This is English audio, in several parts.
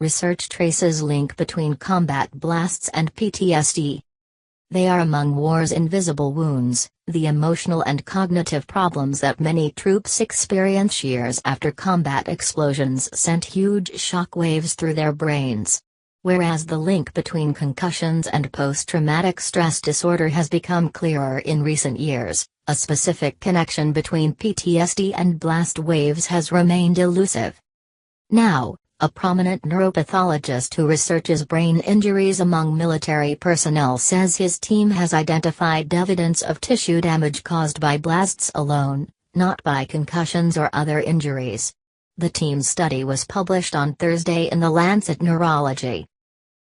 Research traces link between combat blasts and PTSD. They are among war's invisible wounds, the emotional and cognitive problems that many troops experience years after combat explosions sent huge shock waves through their brains. Whereas the link between concussions and post-traumatic stress disorder has become clearer in recent years, a specific connection between PTSD and blast waves has remained elusive. Now, a prominent neuropathologist who researches brain injuries among military personnel says his team has identified evidence of tissue damage caused by blasts alone, not by concussions or other injuries. The team's study was published on Thursday in The Lancet Neurology.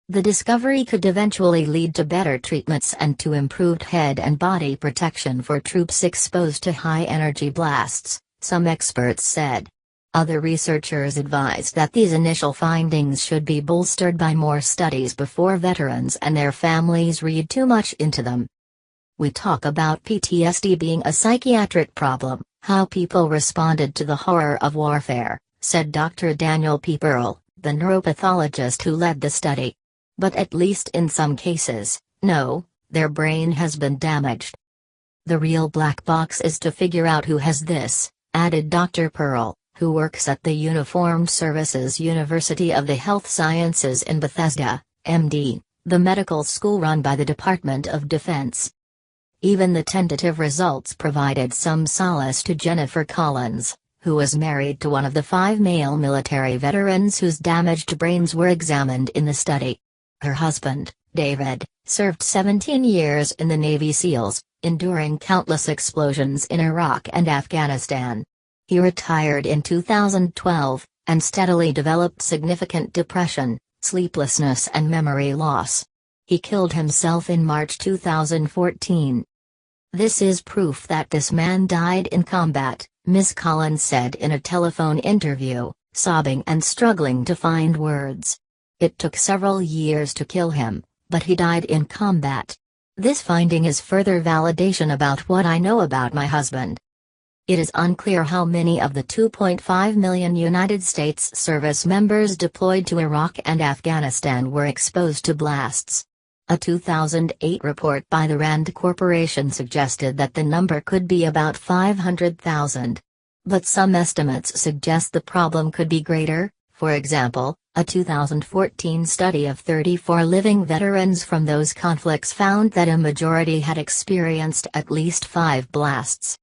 The discovery could eventually lead to better treatments and to improved head and body protection for troops exposed to high-energy blasts, some experts said. Other researchers advised that these initial findings should be bolstered by more studies before veterans and their families read too much into them. We talk about PTSD being a psychiatric problem, how people responded to the horror of warfare, said Dr. Daniel P. Pearl, the neuropathologist who led the study. But at least in some cases, no, their brain has been damaged. The real black box is to figure out who has this, added Dr. Pearl, who works at the Uniformed Services University of the Health Sciences in Bethesda, MD, the medical school run by the Department of Defense. Even the tentative results provided some solace to Jennifer Collins, who was married to one of the 5 male military veterans whose damaged brains were examined in the study. Her husband, David, served 17 years in the Navy SEALs, enduring countless explosions in Iraq and Afghanistan. He retired in 2012, and steadily developed significant depression, sleeplessness and memory loss. He killed himself in March 2014. "This is proof that this man died in combat," Ms. Collins said in a telephone interview, sobbing and struggling to find words. "It took several years to kill him, but he died in combat. This finding is further validation about what I know about my husband." It is unclear how many of the 2.5 million United States service members deployed to Iraq and Afghanistan were exposed to blasts. A 2008 report by the RAND Corporation suggested that the number could be about 500,000. But some estimates suggest the problem could be greater. For example, a 2014 study of 34 living veterans from those conflicts found that a majority had experienced at least 5 blasts.